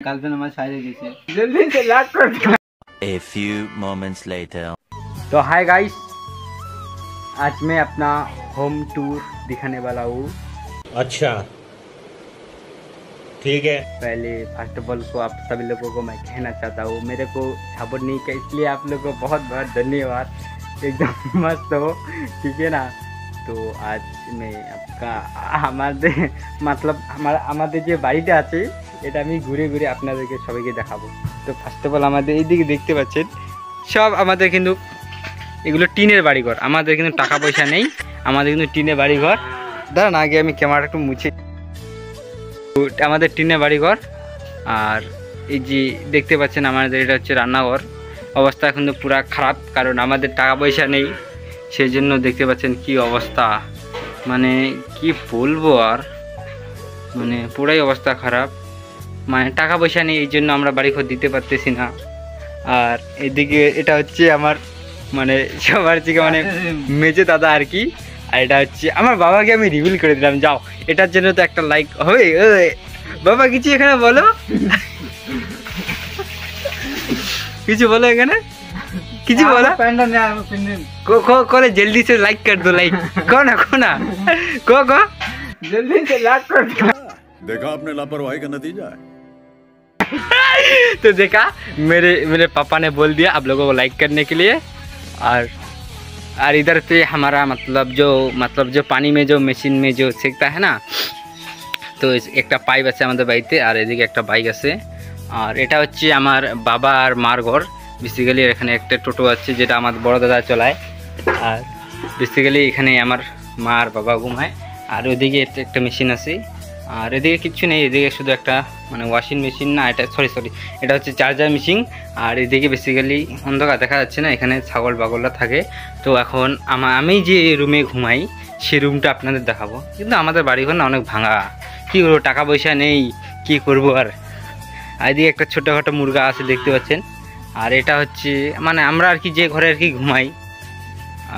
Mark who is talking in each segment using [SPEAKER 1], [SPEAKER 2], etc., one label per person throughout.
[SPEAKER 1] Girlfriend हमारे side गई जल्दी से लॉक कर दो।
[SPEAKER 2] A few moments later.
[SPEAKER 3] तो हाय गाइस, आज मैं अपना होम टूर दिखाने वाला हूँ।
[SPEAKER 4] अच्छा ठीक है।
[SPEAKER 3] पहले फर्स्ट ऑफ ऑल को आप सभी लोगों को मैं कहना चाहता हूँ, मेरे को सपोर्ट नहीं किया इसलिए आप लोगों को बहुत बहुत धन्यवाद। एकदम मस्त हो, ठीक है ना। तो आज मैं आपका আমাদের যে বাড়িটা আছে এটা আমি ঘুরে ঘুরে আপনাদেরকে সবাইকে দেখাবো। তো ফার্স্ট অফ অল আমাদের এইদিকে দেখতে পাচ্ছেন সব আমাদের কিন্তু এগুলো টিনের বাড়িঘর, আমাদের কিন্তু টাকা পয়সা নেই, আমাদের কিন্তু টিনের বাড়িঘর। দাঁড়ান আগে আমি ক্যামেরাটা একটু মুছে। আমাদের টিনের বাড়িঘর। আর এই যে দেখতে পাচ্ছেন আমাদের এটা হচ্ছে রান্নাঘর। অবস্থা কিন্তু পুরা খারাপ, কারণ আমাদের টাকা পয়সা নেই, সেই জন্য দেখতে পাচ্ছেন কি অবস্থা, মানে কি বলবো আর, মানে পুরাই অবস্থা খারাপ। মানে টাকা পয়সা নেই, এই জন্য আমরা বাড়িঘর দিতে পারতেছি না। আর এদিকে এটা হচ্ছে আমার মানে সবার থেকে মানে মেজে দাদা আর কি। আর এটা হচ্ছে আমার বাবাকে আমি রিভিল করে দিলাম, যাও এটার জন্য তো একটা লাইক হবে। বাবা কিছু এখানে বলো, কিছু বলো এখানে, কিছু बोला जल्दी से लाइक कर दो, लाइक कौन को
[SPEAKER 1] जल्दी से लॉक कर दो।
[SPEAKER 5] देखा आपने लापरवाही का नतीजा है।
[SPEAKER 3] तो देखा मेरे पापा ने बोल दिया आप लोगों को लाइक करने के लिए। और इधर पे हमारा मतलब जो पानी में जो मशीन में जो सेकता है ना, तो एक पाइप আছে আমাদের বাড়িতে, আর এদিকে একটা বাইক আছে। আর এটা হচ্ছে আমার বাবা আর মার ঘর। বেসিক্যালি এখানে একটা টোটো আছে যেটা আমার বড় দাদা চালায়। আর বেসিক্যালি এখানে আমার মা আর বাবা ঘুমায়। আর ওইদিকে একটা মেশিন আছে, আর এদিকে কিচ্ছু নেই, এদিকে শুধু একটা মানে ওয়াশিং মেশিন না, এটা সরি এটা হচ্ছে চার্জার মেশিন। আর এদিকে বেসিক্যালি অন্ধকার দেখা যাচ্ছে না, এখানে ছাগল বাগলরা থাকে। তো এখন আমি যে রুমে ঘুমাই সেই রুমটা আপনাদের দেখাবো। কিন্তু আমাদের বাড়িঘর না অনেক ভাঙা, কী করবো, টাকা পয়সা নেই, কি করব। আর এদিকে একটা ছোটোখাটো মুরগা আছে দেখতে পাচ্ছেন। আর এটা হচ্ছে মানে আমরা আর কি যে ঘরে আর কি ঘুমাই।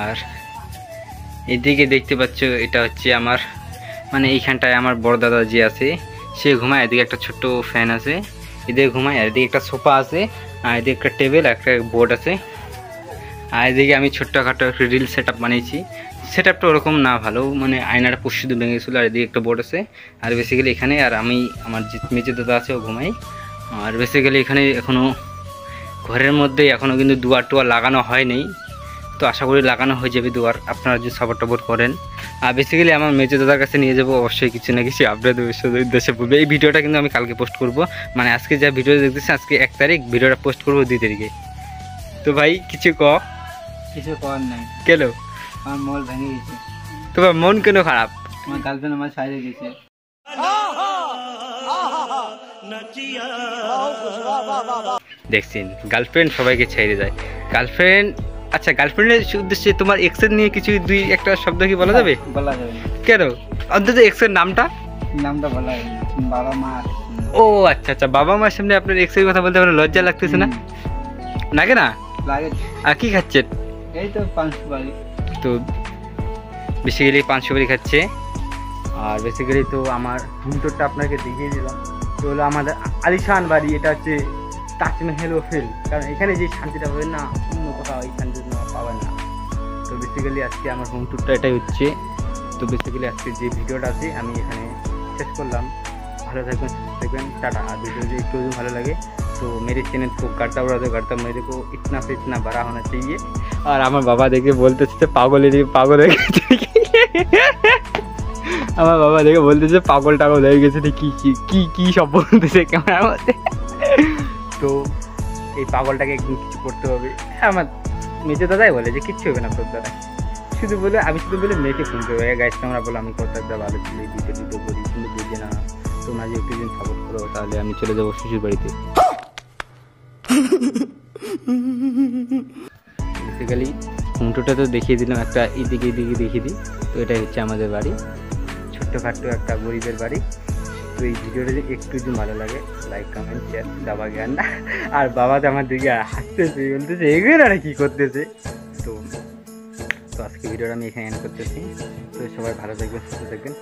[SPEAKER 3] আর এদিকে দেখতে পাচ্ছ এটা হচ্ছে আমার মানে এইখানটায় আমার বড় দাদা যে আছে সে ঘুমায়। এদিকে একটা ছোট্ট ফ্যান আছে, এদিকে ঘুমায়। আর এদিকে একটা সোফা আছে, আর এদিকে একটা টেবিল, একটা বোর্ড আছে। আর এদিকে আমি ছোট্টখাটো একটা রিল সেট আপ বানিয়েছি। সেট আপটা ওরকম না ভালো, মানে আয়নাটা শুধু ভেঙে গেছিলো। আর এদিকে একটা বোর্ড আছে। আর বেসিক্যালি এখানে আর আমি আমার যে মেজে দাদা আছে ও ঘুমাই। আর বেসিক্যালি এখানে এখনও ঘরের মধ্যে এখনও কিন্তু দুয়ার টুয়ার লাগানো হয়নি, তো আশা করি লাগানো হয়ে যাবে দুয়ার, আপনারা যদি সাপোর্ট টাপোর্ট করেন। আর বেসিক্যালি আমার মেজো দাদার কাছে নিয়ে যাবো, অবশ্যই কিছু না কিছু আপডেট উদ্দেশ্যে বলবে। এই ভিডিওটা কিন্তু আমি কালকে পোস্ট করব, মানে আজকে যা ভিডিও দেখতেছি আজকে 1 তারিখ, ভিডিওটা পোস্ট করবো 2 তারিখে। তো ভাই কিছু
[SPEAKER 1] কিছু করার নাই।
[SPEAKER 3] কেন?
[SPEAKER 1] আমার মন ভেঙে গেছে।
[SPEAKER 3] তোমার মন কেন খারাপ?
[SPEAKER 1] আমার গার্লফ্রেন্ড আমার সাইডে গেছে।
[SPEAKER 3] দেখছেন গার্লফ্রেন্ড সবাইকে ছেড়ে যায়। গার্লফ্রেন্ড, আচ্ছা গার্লফ্রেন্ডের উদ্দেশ্যে তোমার এক্সের নিয়ে কিছু দুই একটা শব্দ কি বলা যাবে?
[SPEAKER 1] বলা যাবে না।
[SPEAKER 3] কেন? অন্তত এক্সের নামটা
[SPEAKER 1] বলা যাবে না, বাবা মা।
[SPEAKER 3] ও আচ্ছা, বাবা মার সামনে আপনার এক্সের কথা বলতে আপনার লজ্জা লাগতেছে না? লাগে না?
[SPEAKER 1] লাগে।
[SPEAKER 3] আর কি খাচ্ছেন?
[SPEAKER 1] এই তো 5 সুপারি।
[SPEAKER 3] তো বেসিক্যালি 5 সুপারি খাচ্ছে। আর বেসিক্যালি তো আমার হোম টুরটা আপনাকে দেখিয়ে দিলাম। তো হলো আমাদের আলিশান বাড়ি, এটা হচ্ছে তাজমহল ও ফিল, কারণ এখানে যে শান্তিটা পাবেন না অন্য কোথাও এই শান্তিটা পাবেন না। তো বেসিক্যালি আজকে আমার হোম টুরটা এটাই হচ্ছে। তো বেসিক্যালি আজকে যে ভিডিওটা আছে আমি এখানে শেষ করলাম। ভালো থাকবেন, সুস্থ থাকবেন, টাটা। আর ভিডিও যদি একটু ভালো লাগে तो मेरे चैनल को करता करता मेरे को इतना से इतना बड़ा होना चाहिए। और আমার বাবা দেখে বলতেছে পাগল হয়ে গেছে, আমার বাবা দেখে বলতেছে পাগল টাগল হয়ে গেছে, কি সব বলতেছে ক্যামেরার মধ্যে। তো এই পাগলটাকে একদিন কিছু করতে হবে। আমার মেজে দাদাই বলে যে কিচ্ছু হবে না তোর দ্বারা, আমি শুধু বলে মেয়েকে ফোন করবো, গাইজ ক্যামেরা বলে আমি করতে ভালো ছিল, ভিডিও করি, কিন্তু বুঝে না। তোমরা যে একটু দিন সাপোর্ট করো তাহলে আমি চলে যাবো শ্বশুর বাড়িতে। বেসিক্যালি হোমটুটা তো দেখিয়ে দিলাম, একটা এদিকে দেখিয়ে দিই। তো এটাই হচ্ছে আমাদের বাড়ি, ছোট্টখাট্টো একটা গরিবের বাড়ি। তো এই ভিডিওটা যদি একটু যদি ভালো লাগে লাইক কমেন্ট শেয়ার দাবা জ্ঞান। আর বাবা তো আমার দিকে হাসতেছে, বলতেছে এগুলো আর কি করতেছে। তো আজকে ভিডিওটা আমি এখানে এন্ড করতেছি। তো সবাই ভালো থাকবেন, সুস্থ থাকবেন।